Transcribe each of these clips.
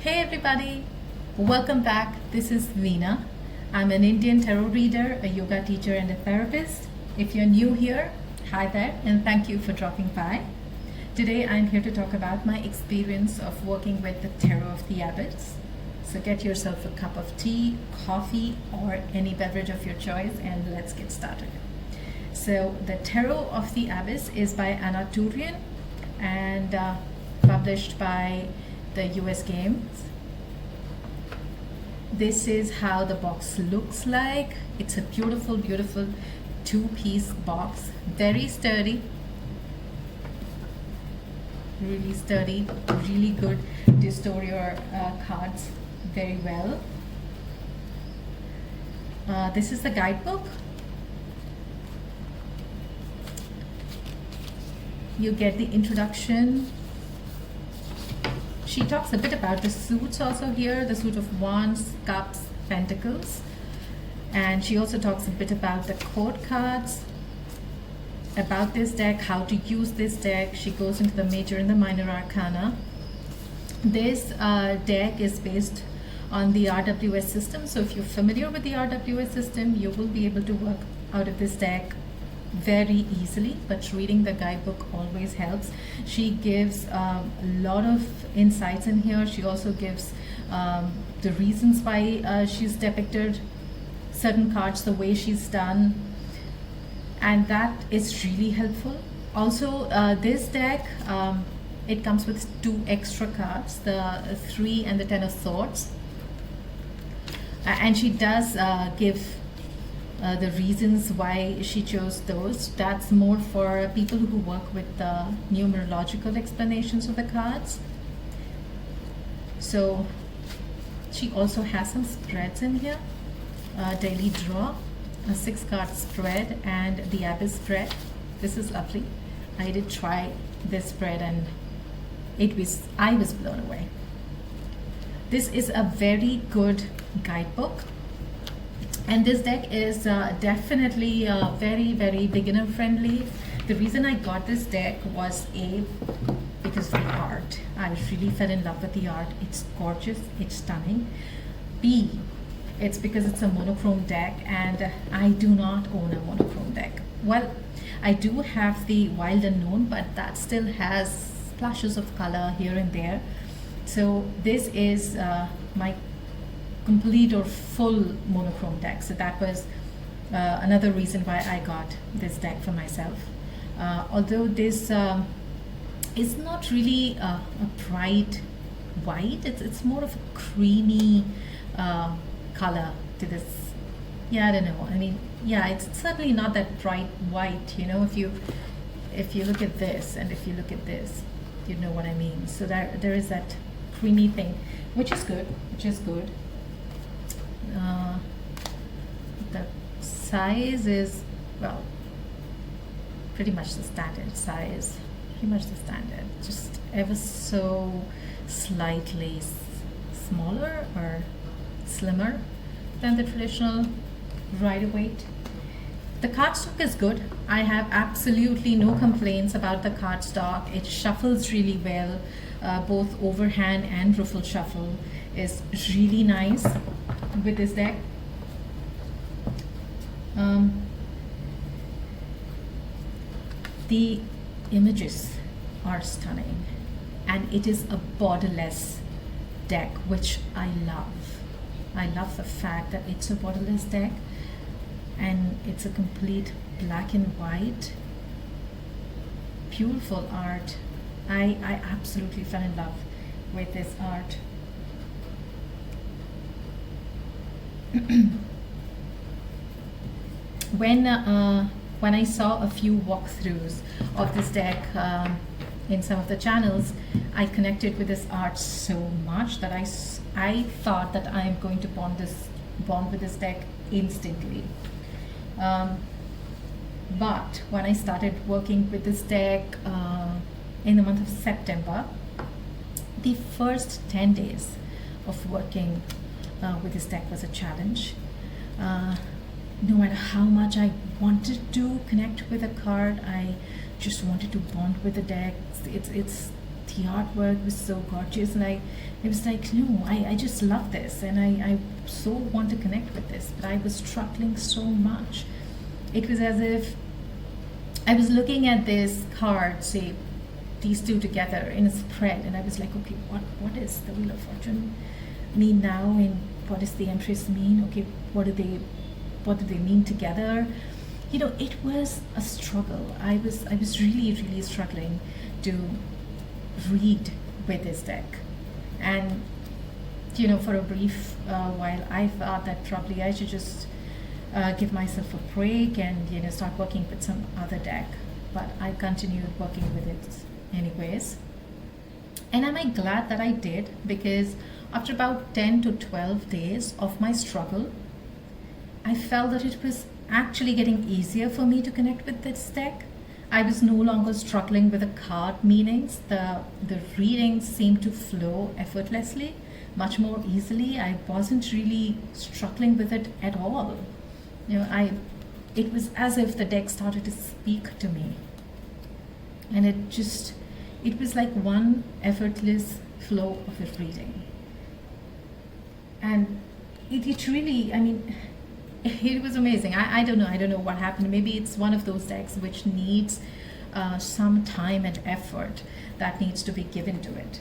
Hey everybody, welcome back. This is Veena. I'm an Indian tarot reader, a yoga teacher, and a therapist. If you're new here, hi there, and thank you for dropping by. Today I'm here to talk about my experience of working with the Tarot of the Abyss. So get yourself a cup of tea, coffee, or any beverage of your choice, and let's get started. So the Tarot of the Abyss is by Anna Turian and published by the US Games. This is how the box looks like. It's a beautiful, beautiful two-piece box. Very sturdy. Really sturdy, really good to store your cards very well. This is the guidebook. You get the introduction. She talks a bit about the suits also here, the suit of Wands, Cups, Pentacles. And she also talks a bit about the court cards, about this deck, how to use this deck. She goes into the major and the minor arcana. This deck is based on the RWS system. So if you're familiar with the RWS system, you will be able to work out of this deck very easily, but reading the guidebook always helps. She gives a lot of insights in here. She also gives the reasons why she's depicted certain cards the way she's done, and that is really helpful. Also, this deck, it comes with 2 extra cards, the 3 and the 10 of Swords, and she does give the reasons why she chose those. That's more for people who work with the numerological explanations of the cards. So she also has some spreads in here. Daily draw, a 6-card spread, and the Abyss spread. This is lovely. I did try this spread and I was blown away. This is a very good guidebook. And this deck is definitely very, very beginner friendly. The reason I got this deck was because of the art. I really fell in love with the art. It's gorgeous, it's stunning. B, it's because it's a monochrome deck, and I do not own a monochrome deck. Well, I do have the Wild Unknown, but that still has splashes of color here and there. So this is my complete or full monochrome deck. So that was another reason why I got this deck for myself. Although this is not really a bright white, it's more of a creamy color to this. Yeah, I don't know. I mean, yeah, it's certainly not that bright white. You know, if you look at this and if you look at this, you know what I mean. So there is that creamy thing, which is good. The size is, well, pretty much the standard size, just ever so slightly smaller or slimmer than the traditional Rider-Waite. The cardstock is good. I have absolutely no complaints about the cardstock. It shuffles really well. Both overhand and ruffle shuffle is really nice with this deck. The images are stunning, and it is a borderless deck, which I love. I love the fact that it's a borderless deck and it's a complete black and white. Beautiful art. I absolutely fell in love with this art. When I saw a few walkthroughs of this deck in some of the channels, I connected with this art so much that I thought that I am going to bond with this deck instantly. But when I started working with this deck in the month of September, the first 10 days of working with this deck was a challenge. No matter how much I wanted to connect with a card, I just wanted to bond with the deck. It's the artwork was so gorgeous, and I was like, no, I just love this, and I so want to connect with this, but I was struggling so much. It was as if I was looking at this card, say these two together in a spread, and I was like, okay, what is the Wheel of Fortune mean now, and what does the Empress mean? Okay, what do they mean together? You know, it was a struggle. I was really struggling to read with this deck. And you know, for a brief while, I thought that probably I should just give myself a break and, you know, start working with some other deck. But I continued working with it anyways. And am I glad that I did? Because after about 10 to 12 days of my struggle, I felt that it was actually getting easier for me to connect with this deck. I was no longer struggling with the card meanings. The readings seemed to flow effortlessly, much more easily. I wasn't really struggling with it at all. You know, it was as if the deck started to speak to me. And it was like one effortless flow of a reading. And it really, I mean, it was amazing. I don't know what happened. Maybe it's one of those decks which needs some time and effort that needs to be given to it.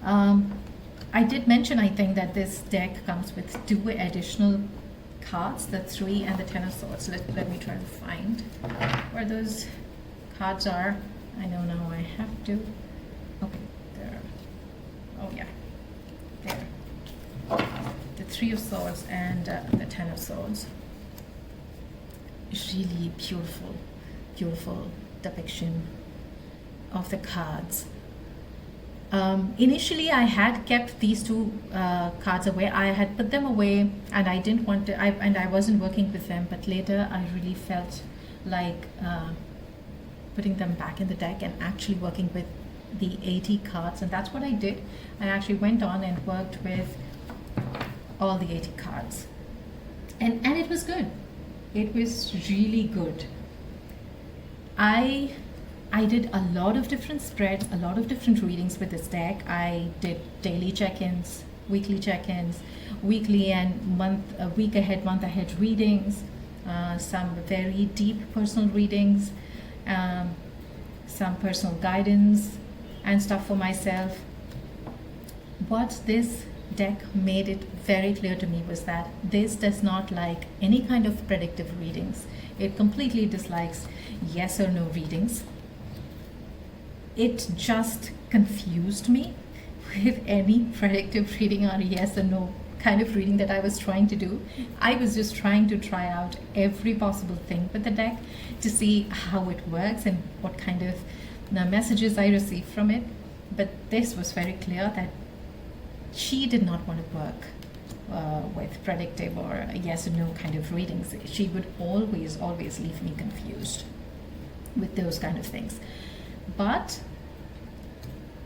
I did mention, I think, that this deck comes with 2 additional cards, the 3 and the 10 of Swords. Let me try to find where those cards are. I know now I have to. Okay, there. Oh yeah, there. The 3 of Swords and the 10 of Swords. Really beautiful depiction of the cards. Initially, I had kept these 2 cards away. I had put them away, and I didn't want to. I wasn't working with them. But later, I really felt like putting them back in the deck and actually working with the 80 cards, and that's what I did. I actually went on and worked with all the 80 cards, and it was good. It was really good. I did a lot of different spreads, a lot of different readings with this deck. I did daily check-ins, weekly check-ins, weekly and week ahead, month ahead readings, some very deep personal readings, some personal guidance and stuff for myself. What this deck made it very clear to me was that this does not like any kind of predictive readings. It completely dislikes yes or no readings. It just confused me with any predictive reading or yes or no kind of reading that I was trying to do. I was just trying to try out every possible thing with the deck to see how it works and what kind of messages I received from it. But this was very clear that she did not want to work with predictive or yes or no kind of readings. She would always leave me confused with those kind of things. But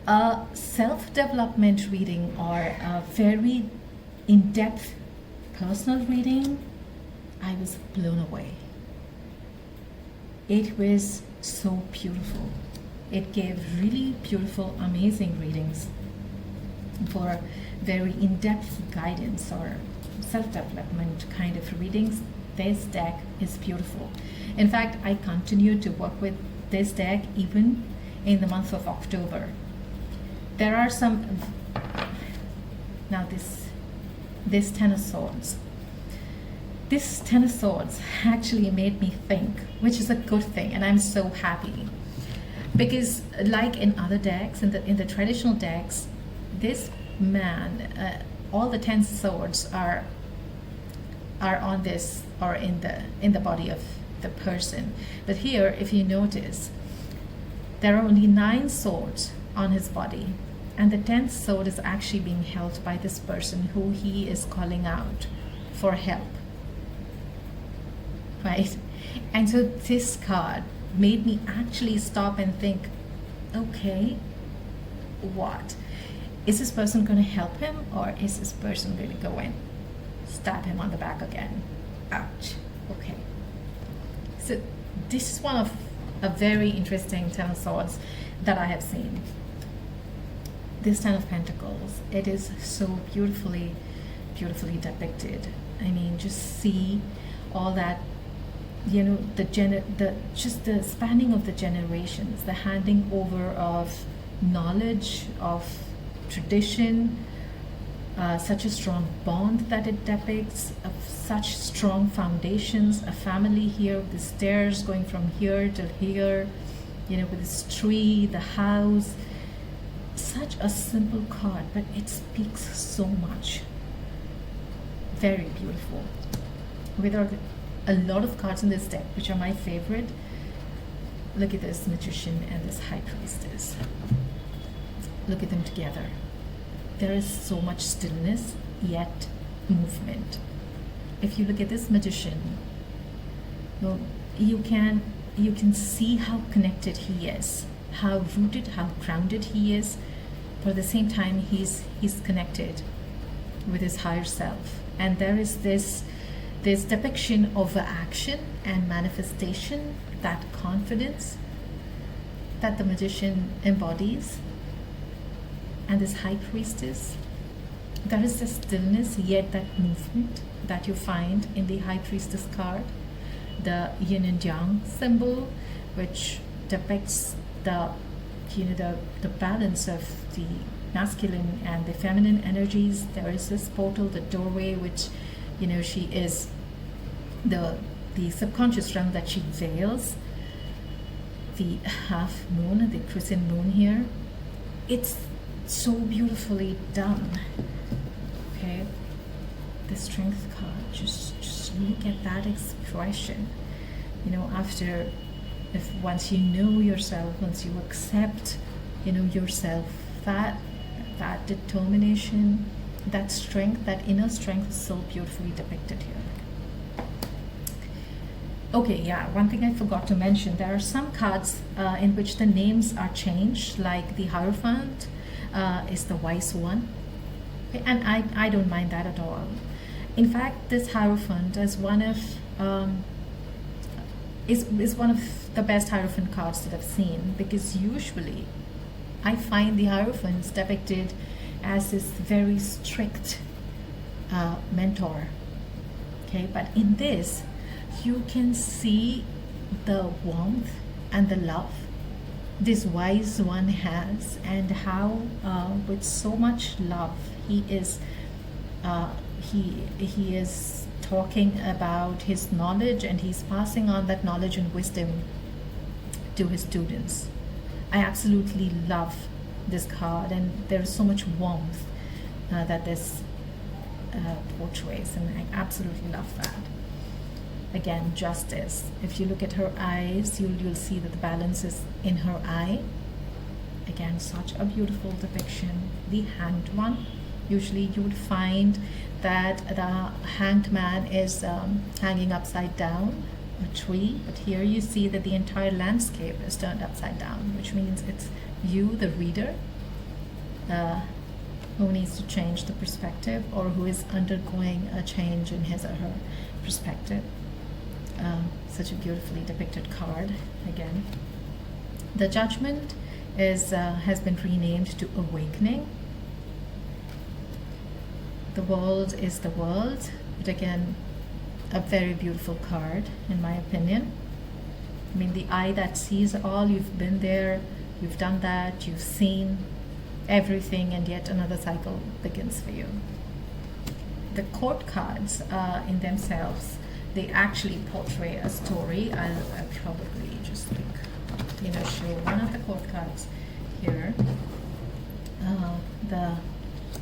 a self-development reading or a very in-depth personal reading, I was blown away. It was so beautiful. It gave really beautiful, amazing readings for very in-depth guidance or self-development kind of readings. This deck is beautiful. In fact, I continue to work with this deck even in the month of October. There are some, now this 10 of Swords. This 10 of Swords actually made me think, which is a good thing, and I'm so happy. Because like in other decks, in the traditional decks, this man, all the 10 swords are on this or in the body of the person. But here, if you notice, there are only 9 swords on his body, and the 10th sword is actually being held by this person who he is calling out for help, right? And so this card made me actually stop and think, okay, what? Is this person going to help him, or is this person going to go and stab him on the back again? Ouch. Okay. So this is one of a very interesting 10 of Swords that I have seen. This Ten of Pentacles, it is so beautifully depicted. I mean, just see all that, you know, just the spanning of the generations, the handing over of knowledge, of tradition, such a strong bond that it depicts, of such strong foundations, a family here with the stairs going from here to here, you know, with this tree, the house. Such a simple card, but it speaks so much. Very beautiful. With a lot of cards in this deck, which are my favorite. Look at this Magician and this High Priestess. Look at them together. There is so much stillness, yet movement. If you look at this Magician, well, you can see how connected he is, how rooted, how grounded he is. But at the same time, he's connected with his higher self. And there is this depiction of action and manifestation, that confidence that the Magician embodies. And this High Priestess, there is this stillness, yet that movement that you find in the High Priestess card. The yin and yang symbol, which depicts the balance of the masculine and the feminine energies. There is this portal, the doorway, which, you know, she is the subconscious realm that she veils. The half moon, the crescent moon here. It's so beautifully done. Okay, the Strength card. Just look at that expression. You know, once you know yourself, once you accept, you know, yourself, that determination, that strength, that inner strength is so beautifully depicted here. Okay, yeah, one thing I forgot to mention, there are some cards in which the names are changed, like the Hierophant is the wise one. Okay, and I don't mind that at all. In fact, this Hierophant is one of the best Hierophant cards that I've seen, because usually I find the Hierophants depicted as this very strict mentor. Okay, but in this, you can see the warmth and the love this wise one has, and how with so much love he is talking about his knowledge, and he's passing on that knowledge and wisdom to his students. I absolutely love this card, and there's so much warmth that this portrays, and I absolutely love that. Again, justice. If you look at her eyes, you'll see that the balance is in her eye. Again, such a beautiful depiction. The Hanged One. Usually you would find that the hanged man is hanging upside down a tree, but here you see that the entire landscape is turned upside down, which means it's you, the reader, who needs to change the perspective, or who is undergoing a change in his or her perspective. Such a beautifully depicted card. Again, the Judgment has been renamed to Awakening. The World is the World, but again, a very beautiful card in my opinion. I mean, the eye that sees all. You've been there, you've done that, you've seen everything, and yet another cycle begins for you. The Court cards in themselves, they actually portray a story. I'll probably just show one of the Court cards here. The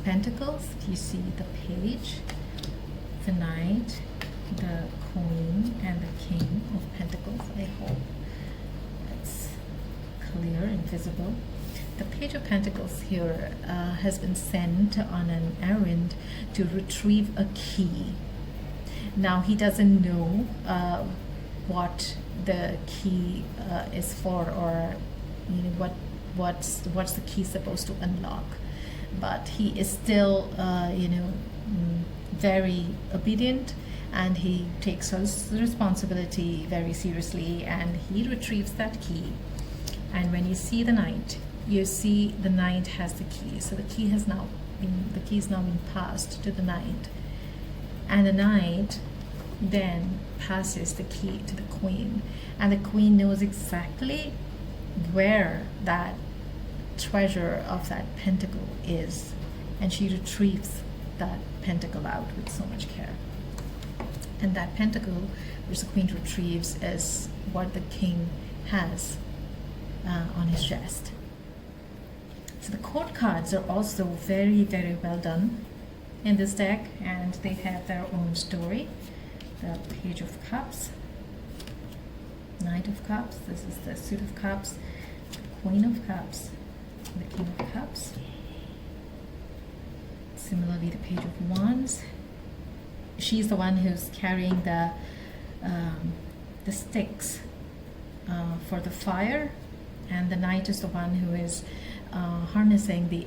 Pentacles, you see the Page, the Knight, the Queen, and the King of Pentacles. I hope it's clear and visible. The Page of Pentacles here has been sent on an errand to retrieve a key. Now he doesn't know what the key is for, or what's the key supposed to unlock, but he is still very obedient, and he takes his responsibility very seriously, and he retrieves that key. And when you see the knight, you see the knight has the key. So the key is now been passed to the knight. And the knight then passes the key to the queen. And the queen knows exactly where that treasure of that pentacle is. And she retrieves that pentacle out with so much care. And that pentacle, which the queen retrieves, is what the king has on his chest. So the court cards are also very, very well done in this deck, and they have their own story. The Page of Cups, Knight of Cups, this is the Suit of Cups, the Queen of Cups, and the King of Cups. Similarly, the Page of Wands. She's the one who's carrying the sticks for the fire, and the Knight is the one who is harnessing the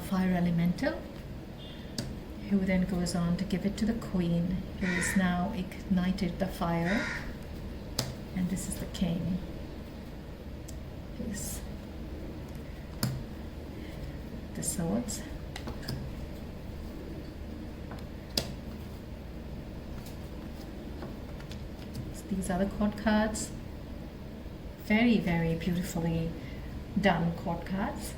fire elemental, who then goes on to give it to the queen, who has now ignited the fire. And this is the king, who's the swords. So these are the court cards. Very, very beautifully done court cards.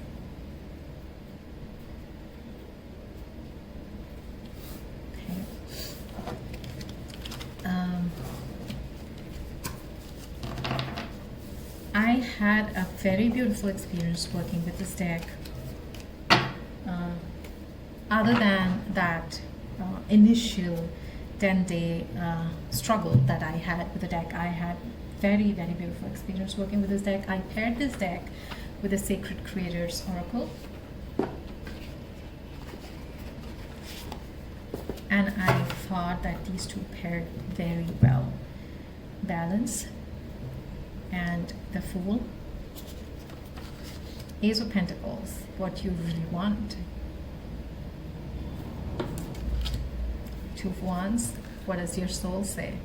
I had a very beautiful experience working with this deck. Other than that initial 10-day struggle that I had with the deck, I had very, very beautiful experience working with this deck. I paired this deck with the Sacred Creators Oracle. And I thought that these two paired very well. Balance and the Fool. Ace of Pentacles, what you really want. Two of Wands, what does your soul say?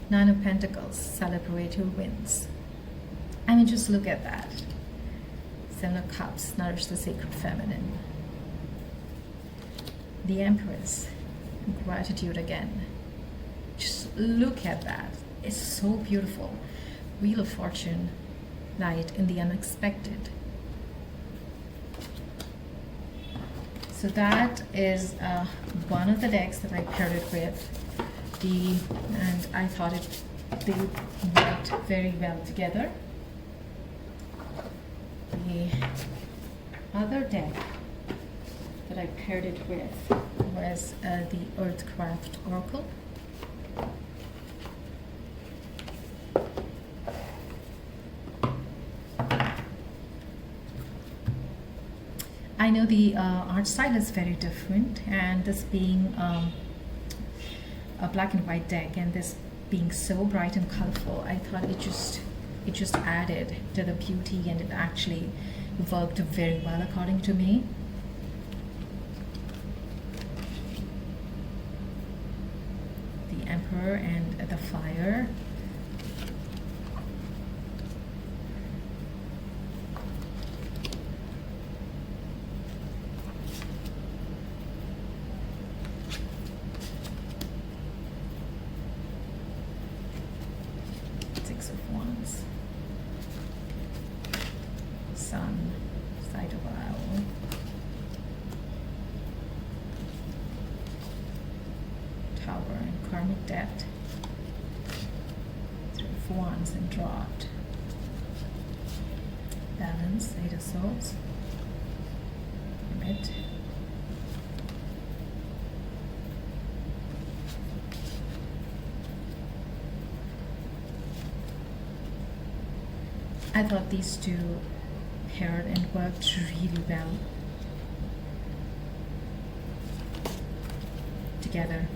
Nine of Pentacles, celebrate your wins. I mean, just look at that. Seven of Cups, nourish the sacred feminine. The Empress, gratitude again. Just look at that. It's so beautiful. Wheel of Fortune, light in the unexpected. So that is one of the decks that I paired it with. And I thought they worked very well together. The other deck that I paired it with was the Earthcraft Oracle. I know the art style is very different, and this being a black and white deck, and this being so bright and colorful, I thought it just added to the beauty, and it actually worked very well according to me. The Emperor and the Fire. Six of Wands. Sun, Side of Owl. Tower and Karmic Debt. Three of Wands and Drought. Balance, Eight of Swords. Hermit. I thought these two paired and worked really well together.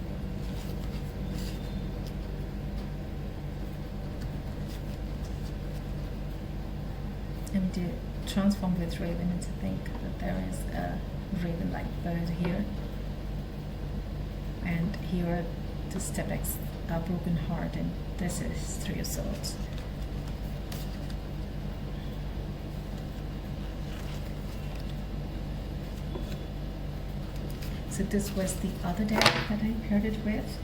And to transform with Raven, and to think that there is a Raven-like bird here, and here are the a broken heart, and this is Three of Swords. So this was the other deck that I paired it with.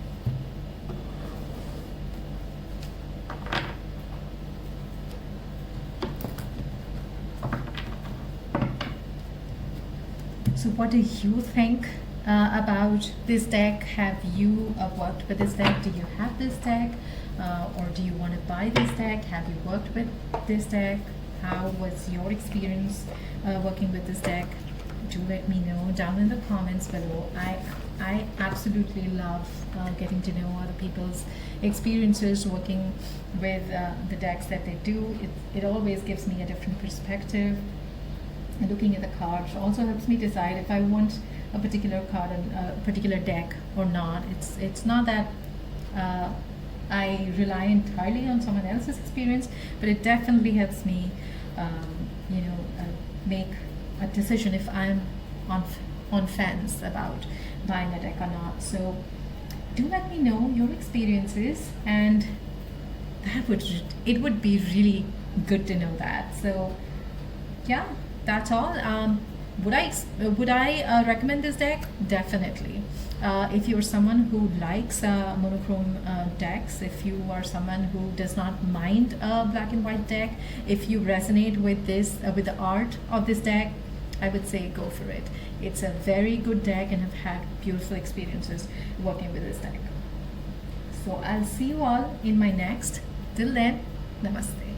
So what do you think about this deck? Have you worked with this deck? Do you have this deck? Or do you want to buy this deck? Have you worked with this deck? How was your experience working with this deck? Do let me know down in the comments below. I absolutely love getting to know other people's experiences working with the decks that they do. It always gives me a different perspective. And looking at the cards also helps me decide if I want a particular card and a particular deck or not. It's not that I rely entirely on someone else's experience, but it definitely helps me, make a decision if I'm on fence about buying a deck or not. So do let me know your experiences, and it would be really good to know that. So yeah, that's all. Would I recommend this deck? Definitely. If you're someone who likes monochrome decks, if you are someone who does not mind a black and white deck, if you resonate with this, with the art of this deck, I would say go for it. It's a very good deck, and I've had beautiful experiences working with this deck. So I'll see you all in my next. Till then, namaste.